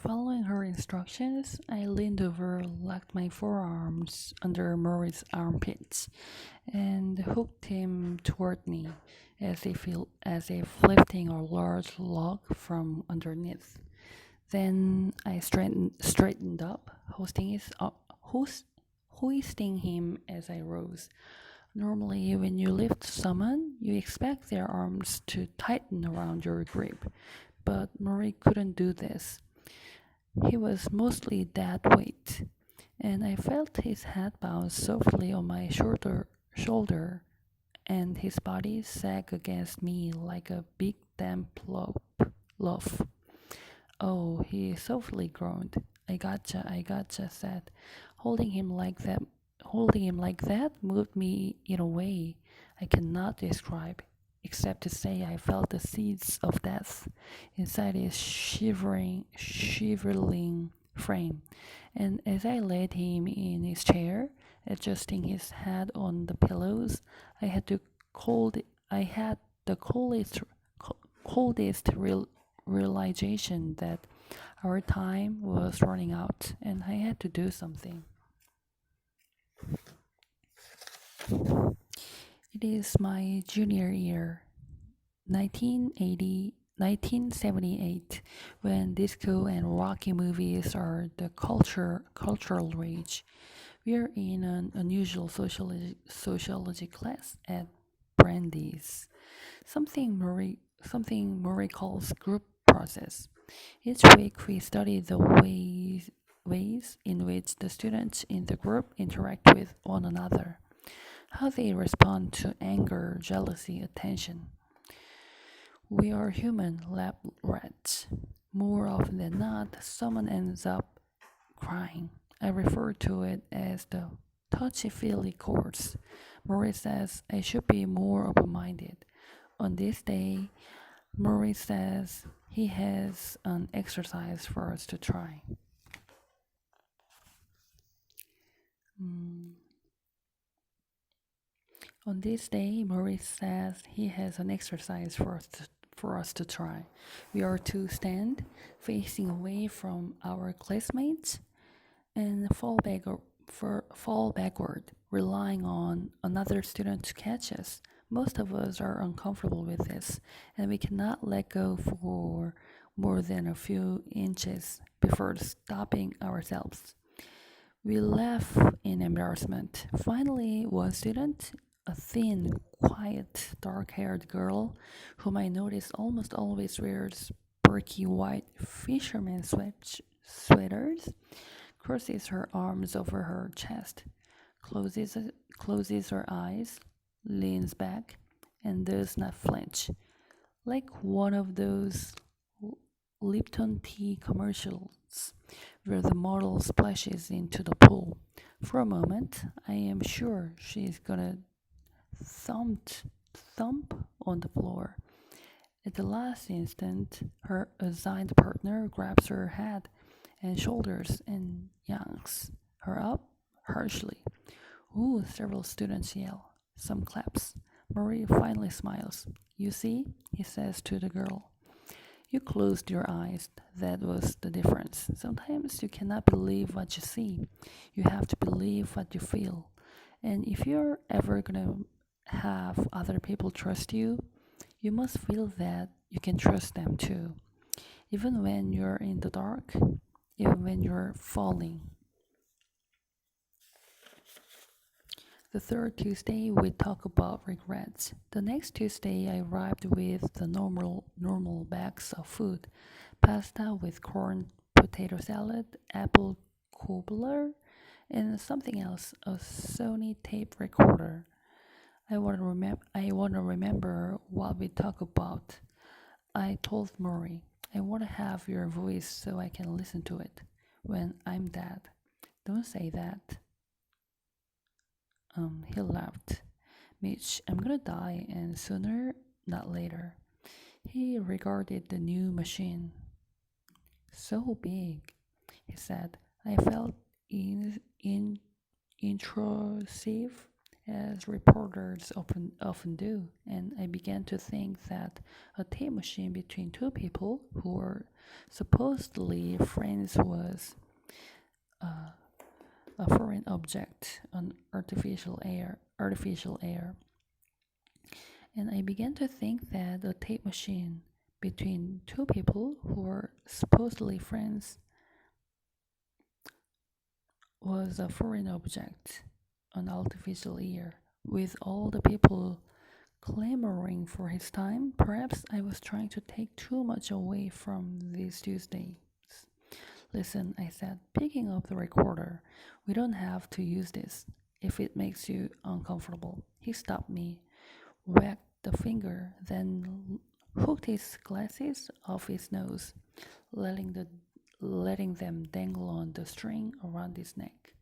Following her instructions, I leaned over, locked my forearms under Murray's armpits, and hooked him toward me, as if lifting a large log from underneath. Then I straightened up, hoisting him as I rose. Normally, when you lift someone, you expect their arms to tighten around your grip, but Murray couldn't do this. He was mostly dead weight, and I felt his head bounce softly on my shoulder, and his body sag against me like a big damp loaf. Oh, he softly groaned. I gotcha, said. Holding him like that, holding him like that moved me in a way I cannot describe, except to say I felt the seeds of death inside his shivering frame. And as I laid him in his chair, adjusting his head on the pillows, I had to cold. I had the coldest realization that our time was running out, and I had to do something. It is my junior year, 1978, when disco and rocky movies are the cultural rage. We are in an unusual sociology class at Brandeis, something Murray calls group process. Each week we study the ways in which the students in the group interact with one another, how they respond to anger, jealousy, attention. We are human lab rats. More often than not, someone ends up crying. I refer to it as the touchy-feely course. Murray says I should be more open-minded. On this day, Murray says he has an exercise for us to try. On this day, Murray says he has an exercise for us to try. We are to stand facing away from our classmates and fall backward, relying on another student to catch us. Most of us are uncomfortable with this, and we cannot let go for more than a few inches before stopping ourselves. We laugh in embarrassment. Finally, one student, a thin, quiet, dark-haired girl, whom I notice almost always wears perky white fisherman sweaters, crosses her arms over her chest, closes her eyes, leans back, and does not flinch, like one of those Lipton tea commercials where the model splashes into the pool. For a moment, I am sure she's gonna thump on the floor. At the last instant, her assigned partner grabs her head and shoulders and yanks her up harshly. Ooh, several students yell. Some claps. Marie finally smiles. You see, he says to the girl. You closed your eyes. That was the difference. Sometimes you cannot believe what you see. You have to believe what you feel. And if you're ever gonna have other people trust you, you must feel that you can trust them too. Even when you're in the dark, even when you're falling. The third Tuesday, we talk about regrets. The next Tuesday, I arrived with the normal bags of food: pasta with corn, potato salad, apple cobbler, and something else, a Sony tape recorder. I want to remember what we talk about. I told Murray, I want to have your voice so I can listen to it when I'm dead. Don't say that. He laughed. Mitch, I'm gonna die, and sooner, not later. He regarded the new machine. So big, he said. I felt intrusive, as reporters often do, and I began to think that a tape machine between two people who were Supposedly, France was uh, a foreign object on artificial air. And I began to think that a tape machine between two people who were supposedly friends was a foreign object on artificial air, with all the people clamoring for his time. Perhaps I was trying to take too much away from these Tuesdays. Listen, I said, picking up the recorder. We don't have to use this if it makes you uncomfortable. He stopped me, wagged the finger, then hooked his glasses off his nose, letting them dangle on the string around his neck.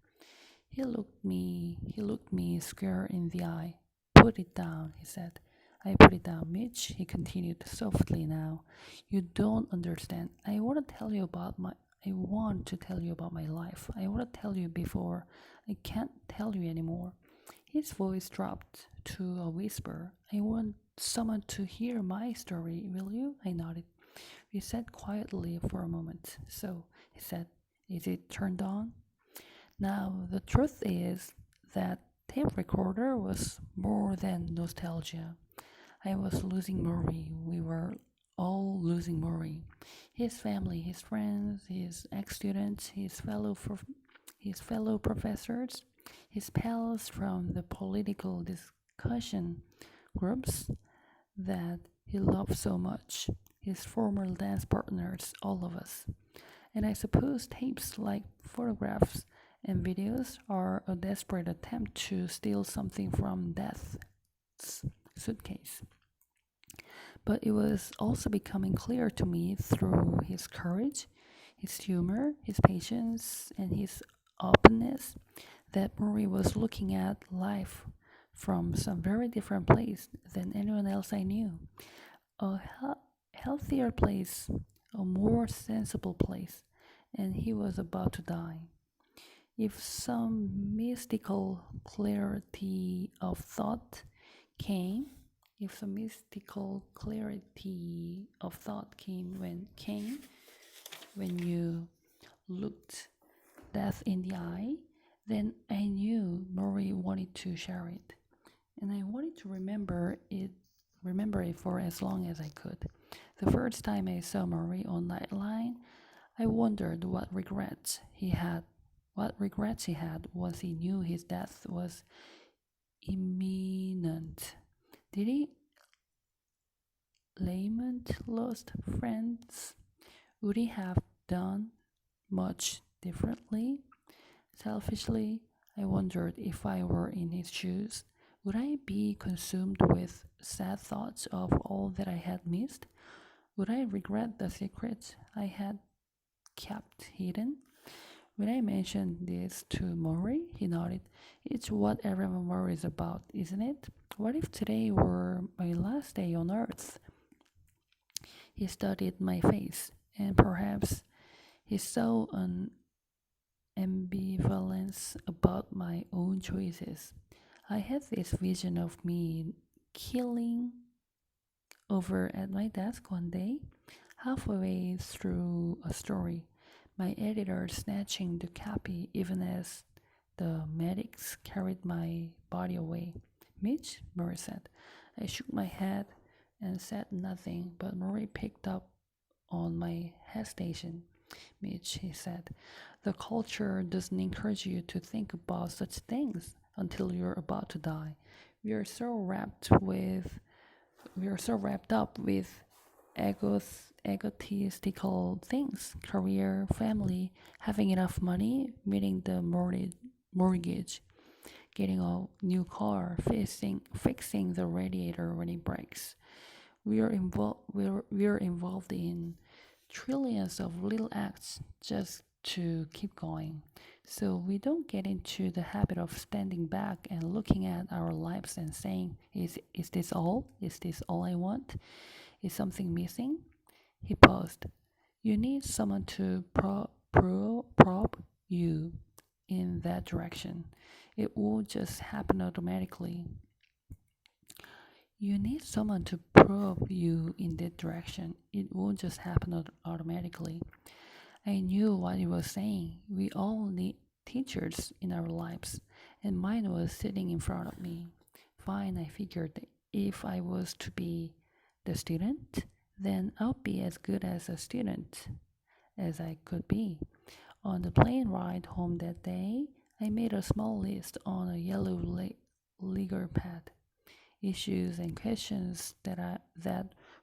He looked me square in the eye. Put it down, he said. I put it down, Mitch, he continued softly now. You don't understand. I want to tell you about my life. I want to tell you before I can't tell you anymore. His voice dropped to a whisper. I want someone to hear my story, will you? I nodded. We sat quietly for a moment. So, he said, is it turned on? Now, the truth is that tape recorder was more than nostalgia. I was losing Murray. We were all losing Murray. His family, his friends, his ex-students, his fellow professors, his pals from the political discussion groups that he loved so much, his former dance partners, all of us. And I suppose tapes like photographs and videos are a desperate attempt to steal something from death's suitcase. But it was also becoming clear to me through his courage, his humor, his patience, and his openness that Murray was looking at life from some very different place than anyone else I knew. A healthier place, a more sensible place, and he was about to die. If some mystical clarity of thought came, if some mystical clarity of thought came when you looked death in the eye, then I knew Murray wanted to share it, and I wanted to remember it for as long as I could. The first time I saw Murray on Nightline, I wondered what regrets he had once he knew his death was imminent. Did he lament lost friends? Would he have done much differently? Selfishly, I wondered if I were in his shoes. Would I be consumed with sad thoughts of all that I had missed? Would I regret the secrets I had kept hidden? When I mentioned this to Maury, he nodded. It's what everyone worries about, isn't it? What if today were my last day on earth? He studied my face, and perhaps he saw an ambivalence about my own choices. I had this vision of me killing over at my desk one day, halfway through a story, my editor snatching the copy even as the medics carried my body away. Mitch, Murray said. I shook my head and said nothing, but Murray picked up on my hesitation. Mitch, he said, the culture doesn't encourage you to think about such things until you're about to die. We are so wrapped up with egotistical things, career, family, having enough money, meeting the mortgage, getting a new car, fixing the radiator when it breaks. We're involved in trillions of little acts just to keep going. So we don't get into the habit of standing back and looking at our lives and saying, is this all? Is this all I want? Is something missing? He paused. You need someone to prop you in that direction. It won't just happen automatically. You need someone to probe you in that direction. It won't just happen automatically. I knew what he was saying. We all need teachers in our lives, and mine was sitting in front of me. Fine, I figured if I was to be the student, then I'll be as good as a student as I could be. On the plane ride home that day, I made a small list on a yellow legal pad, issues and questions that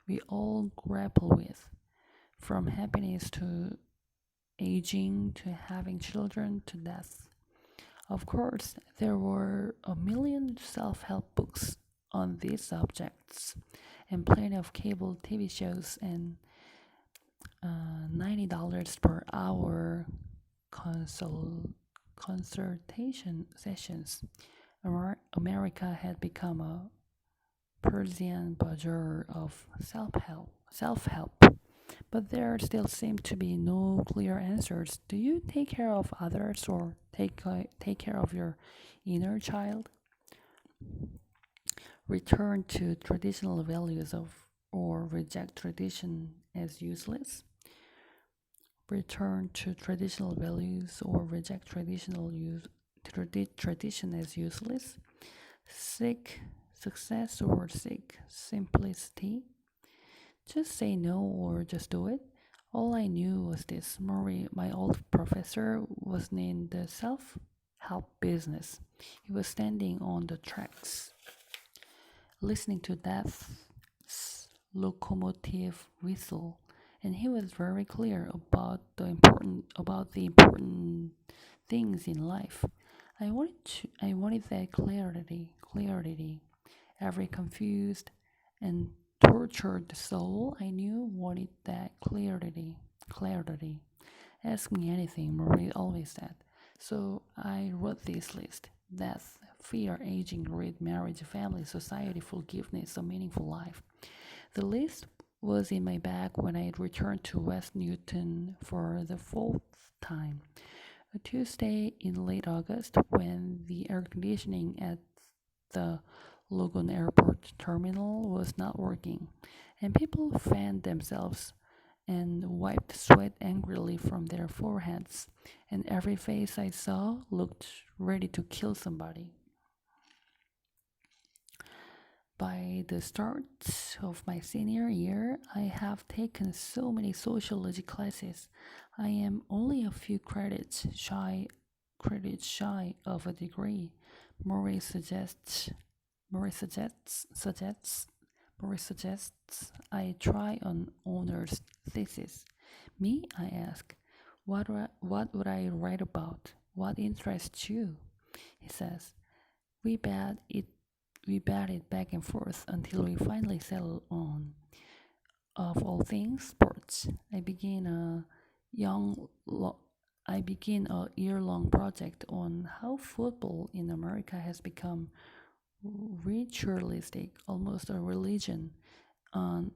we all grapple with, from happiness to aging to having children to death. Of course, there were a million self help books on these subjects, and plenty of cable TV shows and $90 per hour consult- consultation sessions. America had become a Persian bazaar of self help. But there still seem to be no clear answers. Do you take care of others or take care of your inner child? Return to traditional values of or reject tradition as useless? Return to traditional values or reject tradition as useless? Seek success or seek simplicity? Just say no or just do it. All I knew was this: Murray, my old professor, was in the self help business. He was standing on the tracks, listening to Death's locomotive whistle, and he was very clear about the important things in life. I wanted that clarity. Every confused and tortured soul I knew wanted that clarity. Ask me anything, Marie always said. So I wrote this list: death, fear, aging, greed, marriage, family, society, forgiveness, a meaningful life. The list was in my bag when I returned to West Newton for the fourth time. A Tuesday in late August, when the air conditioning at the Logan Airport terminal was not working, and people fanned themselves and wiped sweat angrily from their foreheads, and every face I saw looked ready to kill somebody. By the start of my senior year, I have taken so many sociology classes. I am only a few credits shy of a degree. Murray suggests Murray suggests I try an honors thesis. Me, I ask, what would I write about? What interests you? He says. We bat it we batted back and forth until we finally settled on, of all things, sports. Young I begin a year-long project on how football in America has become ritualistic, almost a religion, an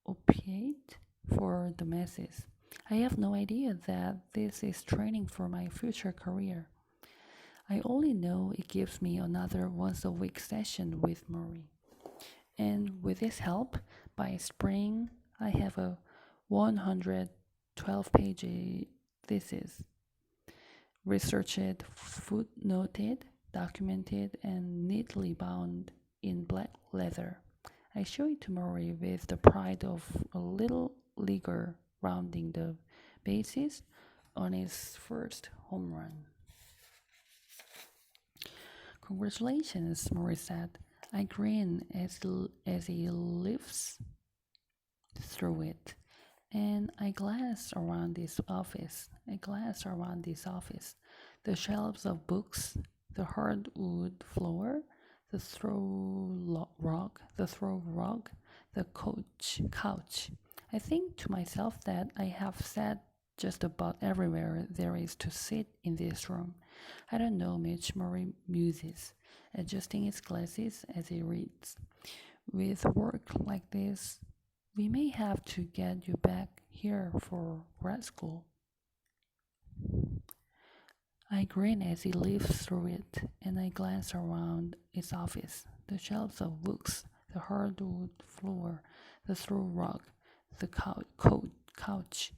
opiate for the masses. I have no idea that this is training for my future career. I only know it gives me another once a week session with Murray. And with his help, by spring, I have a 112-page thesis, researched, footnoted, documented, and neatly bound in black leather. I show it to Murray with the pride of a little leaguer rounding the bases on his first home run. Congratulations, Murray said. I grin as he lifts through it. And I glanced around this office. The shelves of books, the hardwood floor, the throw rug, the couch. I think to myself that I have sat just about everywhere there is to sit in this room. I don't know, Mitch, Murray muses, adjusting his glasses as he reads. With work like this, we may have to get you back here for grad school. I grin as he leaves through it, and I glance around its office. The shelves of books, the hardwood floor, the throw rug, the couch.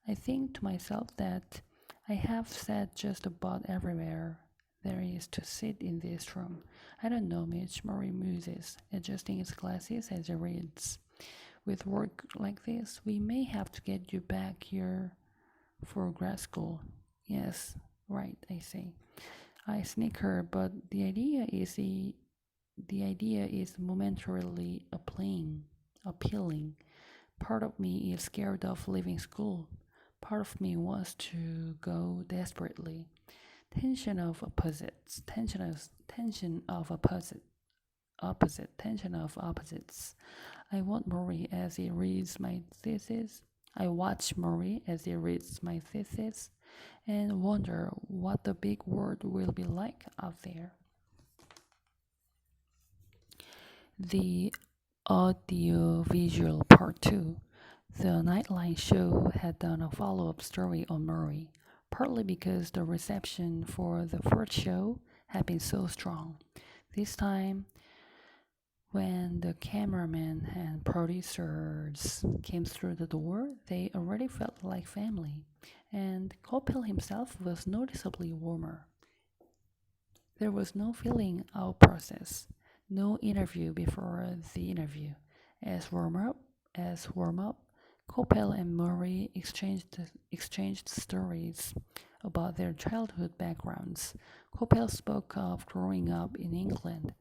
I think to myself that I have sat just about everywhere there is to sit in this room. I don't know, Mitch, Murray muses, adjusting his glasses as he reads. With work like this, we may have to get you back here for grad school. Yes, right, I say. I snicker, but the idea is momentarily appealing. Part of me is scared of leaving school. Part of me wants to go desperately. Tension of opposites. Tension of opposites. I want Murray as he reads my thesis. I watch Murray as he reads my thesis and wonder what the big world will be like out there. The audiovisual part 2. The Nightline show had done a follow-up story on Murray, partly because the reception for the first show had been so strong. This time, when the cameraman and producers came through the door, they already felt like family, and Coppell himself was noticeably warmer. There was no filling out process, no interview before the interview. As warm up, Coppell and Murray exchanged stories about their childhood backgrounds. Coppell spoke of growing up in England.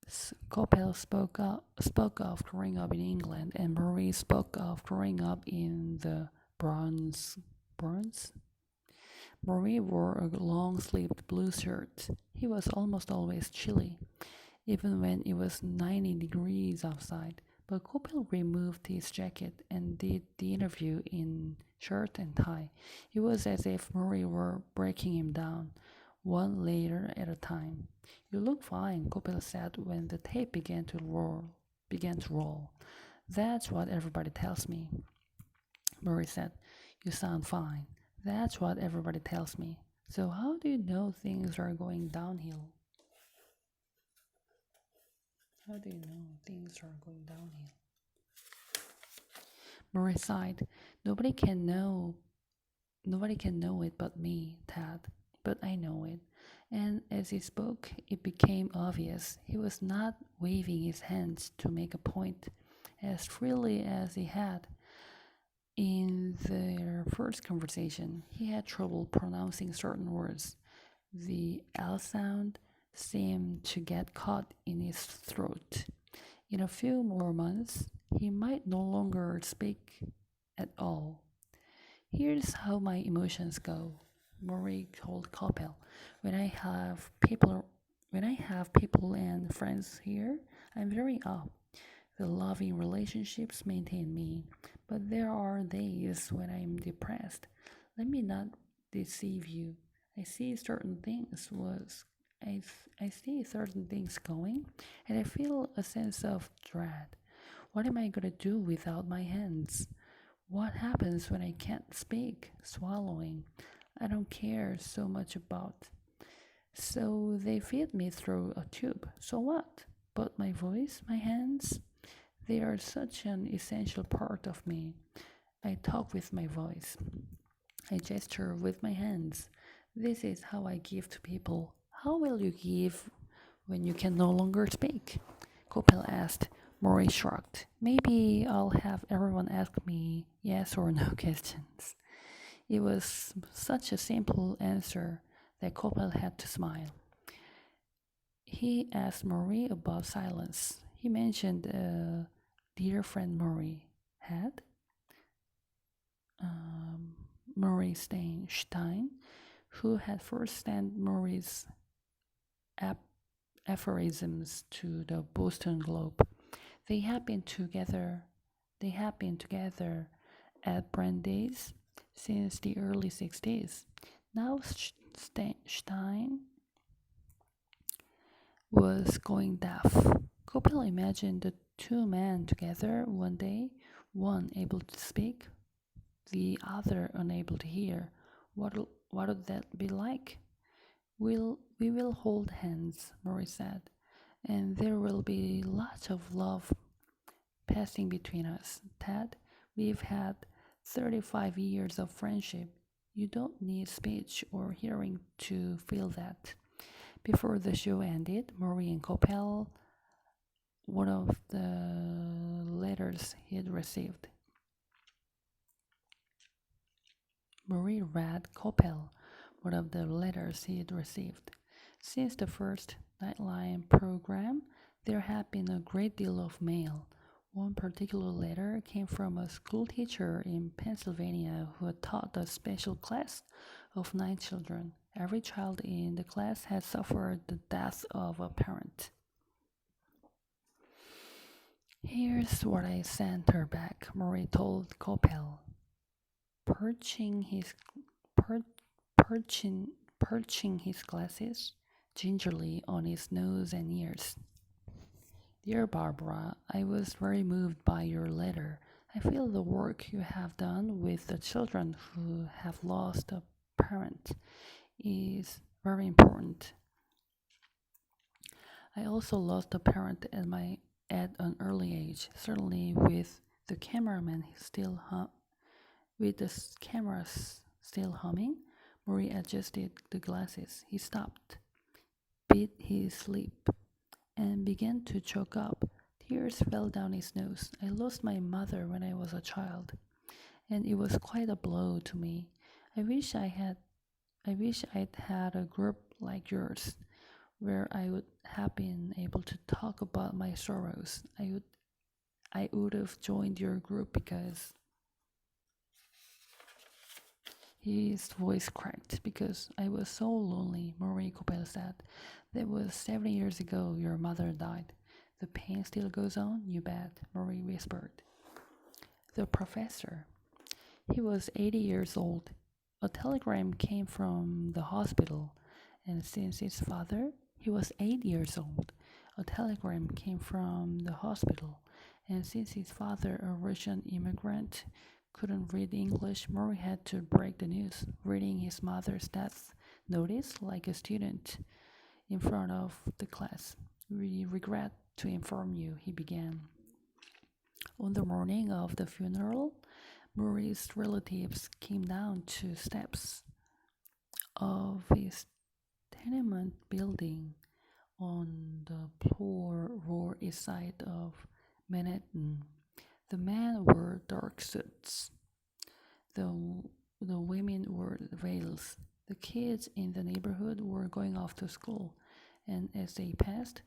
Spoke of growing up in England, and Murray spoke of growing up in the Bronx. Murray wore a long-sleeved blue shirt. He was almost always chilly, even when it was 90 degrees outside. But Coppell removed his jacket and did the interview in shirt and tie. It was as if Murray were breaking him down, one layer at a time. "You look fine," Coppell said when the tape began to roll. "That's what everybody tells me." Murray said, "You sound fine." "That's what everybody tells me." "So how do you know things are going downhill?" How do you know things are going downhill? Murray sighed. Nobody can know it but me, Tad. But I know it. And as he spoke, it became obvious he was not waving his hands to make a point as freely as he had. In their first conversation, he had trouble pronouncing certain words. The L sound seemed to get caught in his throat. In a few more months, he might no longer speak at all. "Here's how my emotions go," Murray told Coppell. When I have people and friends here, I'm very up. The loving relationships maintain me, but there are days when I'm depressed. Let me not deceive you. I see certain things going, and I feel a sense of dread. What am I gonna do without my hands? What happens when I can't speak? Swallowing. I don't care so much about. So they feed me through a tube. So what? But my voice, my hands, they are such an essential part of me. I talk with my voice. I gesture with my hands. This is how I give to people. How will you give when you can no longer speak?" Coppell asked. Murray shrugged. "Maybe I'll have everyone ask me yes or no questions." It was such a simple answer that Coppell had to smile. He asked Murray about silence. He mentioned a dear friend Murray had, Murray Stein, who had first sent Murray's aphorisms to the Boston Globe. They had been together at Brandeis since the early 60s. Now Stein was going deaf. Coppell imagined the two men together one day, one able to speak, the other unable to hear. What would that be like? We will hold hands," Murray said, and there will be lots of love passing between us. Ted, we've had 35 years of friendship. You don't need speech or hearing to feel that. Before the show ended, Marie and Coppell one of the letters he had received. Marie read Coppell one of the letters he had received. Since the first Nightline program, there had been a great deal of mail. One particular letter came from a school teacher in Pennsylvania who had taught a special class of 9 children. Every child in the class had suffered the death of a parent. Here's what I sent her back, Murray told Coppell, perching his per, perching his glasses gingerly on his nose and ears. Dear Barbara, I was very moved by your letter. I feel the work you have done with the children who have lost a parent is very important. I also lost a parent at an early age. Certainly, with the cameraman still with the cameras still humming, Murray adjusted the glasses. He stopped, bit his lip, and began to choke up. Tears fell down his nose. I lost my mother when I was a child, and it was quite a blow to me. I wish I'd had a group like yours, where I would have been able to talk about my sorrows. I would have joined your group because his voice cracked because I was so lonely, Marie Coppell said. That was 7 years ago your mother died. The pain still goes on, you bet, Marie whispered. The professor. He was 80 years old. A telegram came from the hospital, and since his father, he was 8 years old. A telegram came from the hospital, and since his father, a Russian immigrant, couldn't read English, Murray had to break the news, reading his mother's death notice like a student in front of the class. We regret to inform you, he began. On the morning of the funeral, Murray's relatives came down two steps of his tenement building on the Lower East Side of Manhattan. The men wore dark suits. The women wore veils. The kids in the neighborhood were going off to school, and as they passed,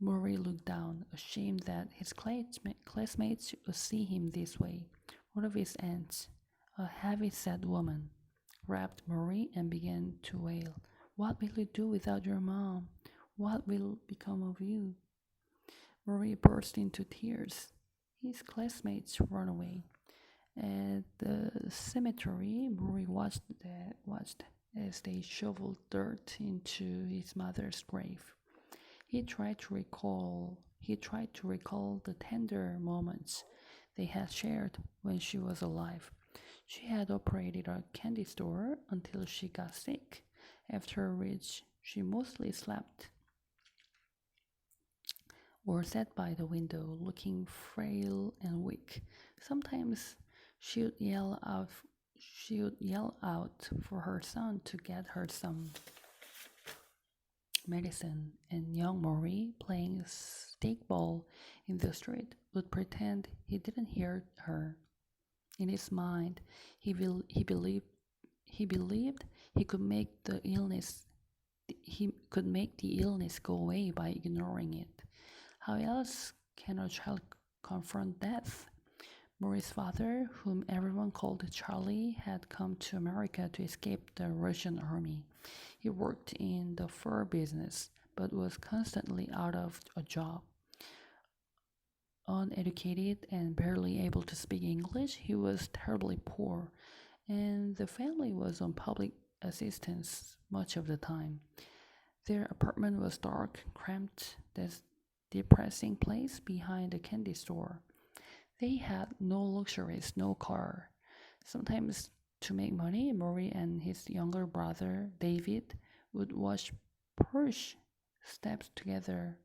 Murray looked down, ashamed that his classmates would see him this way. One of his aunts, a heavy-set woman, grabbed Murray and began to wail. What will you do without your mom? What will become of you? Murray burst into tears. His classmates ran away. At the cemetery, Murray watched as they shoveled dirt into his mother's grave. He tried to recall the tender moments they had shared when she was alive. She had operated a candy store until she got sick, after which she mostly slept or sat by the window looking frail and weak. Sometimes she would yell out for her son to get her some medicine, and young Murray, playing stickball in the street, would pretend he didn't hear her. In his mind, he believed he could make the illness go away by ignoring it. How else can a child confront death? Murray's father, whom everyone called Charlie, had come to America to escape the Russian army. He worked in the fur business, but was constantly out of a job. Uneducated and barely able to speak English, he was terribly poor, and the family was on public assistance much of the time. Their apartment was dark, cramped, this depressing place behind the candy store. They had no luxuries, no car. Sometimes, to make money, Murray and his younger brother, David, would wash porch steps together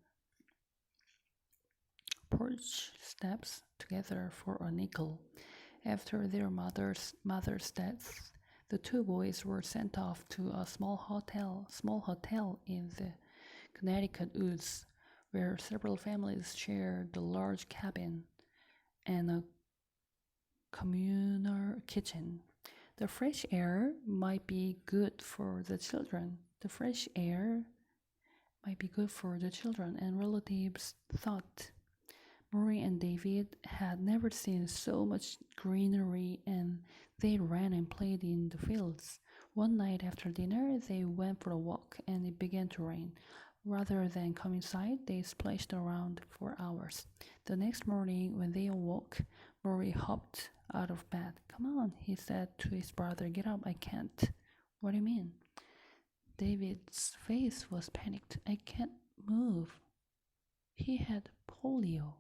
porch steps together for a nickel. After their mother's death, the two boys were sent off to a small hotel in the Connecticut woods, where several families shared a large cabin and a communal kitchen. The fresh air might be good for the children. The fresh air might be good for the children, and relatives thought. Murray and David had never seen so much greenery, and they ran and played in the fields. One night after dinner, they went for a walk, and it began to rain. Rather than come inside, they splashed around for hours. The next morning, when they awoke, Murray hopped out of bed. "Come on," he said to his brother. "Get up, I can't." "What do you mean?" David's face was panicked. "I can't move." He had polio.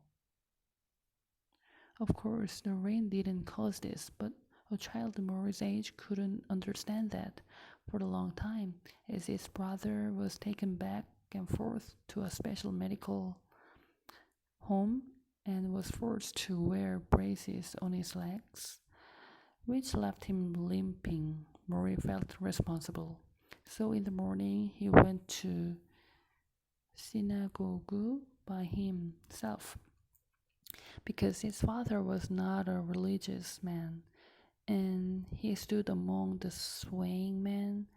Of course, the rain didn't cause this, but a child Murray's age couldn't understand that. For a long time, as his brother was taken back and forth to a special medical home and was forced to wear braces on his legs, which left him limping, Murray felt responsible. So in the morning, he went to synagogue by himself because his father was not a religious man, and he stood among the swaying men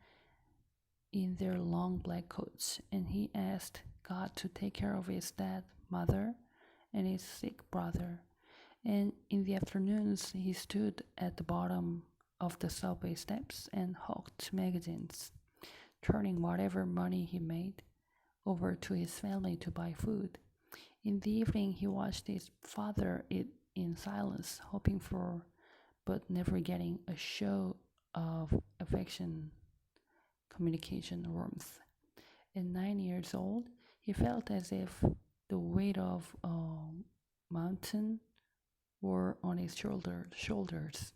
in their long black coats, and he asked God to take care of his dead mother and his sick brother. And in the afternoons, he stood at the bottom of the subway steps and hawked magazines, turning whatever money he made over to his family to buy food. In the evening, he watched his father eat in silence, hoping for, but never getting, a show of affection, communication, warmth. At 9 years old, he felt as if the weight of a mountain were on his shoulders.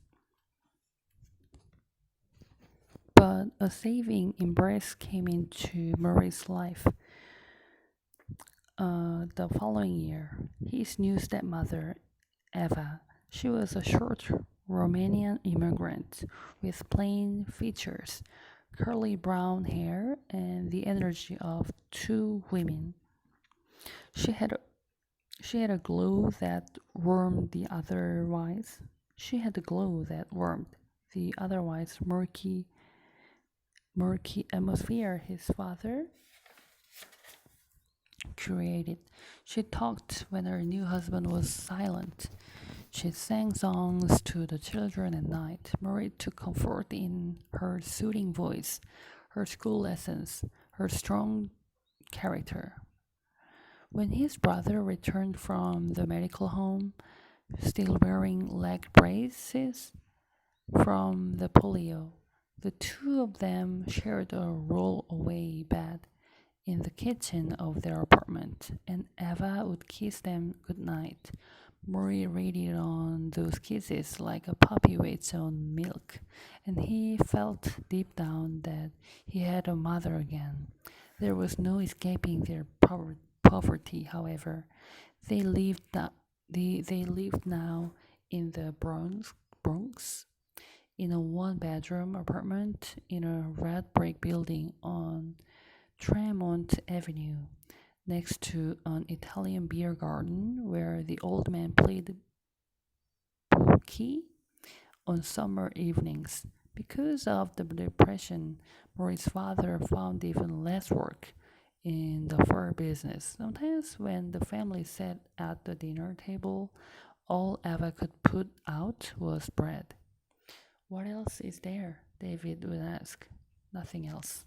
But a saving embrace came into Murray's life. The following year, his new stepmother, Eva, she was a short Romanian immigrant with plain features, curly brown hair, and the energy of two women. She had a glow that warmed the otherwise. She had a glow that warmed the otherwise murky atmosphere his father created. She talked when her new husband was silent. She sang songs to the children at night. Murray took comfort in her soothing voice, her school lessons, her strong character. When his brother returned from the medical home, still wearing leg braces from the polio, the two of them shared a roll-away bed in the kitchen of their apartment, and Eva would kiss them goodnight. Murray rated on those kisses like a puppy waits on milk, and he felt deep down that he had a mother again. There was no escaping their poverty, however. They lived, they lived now in the Bronx, in a one-bedroom apartment in a red brick building on Tremont Avenue, next to an Italian beer garden where the old man played bookie on summer evenings. Because of the depression, Murray's father found even less work in the fur business. Sometimes when the family sat at the dinner table, all Eva could put out was bread. "What else is there?" David would ask. "Nothing else."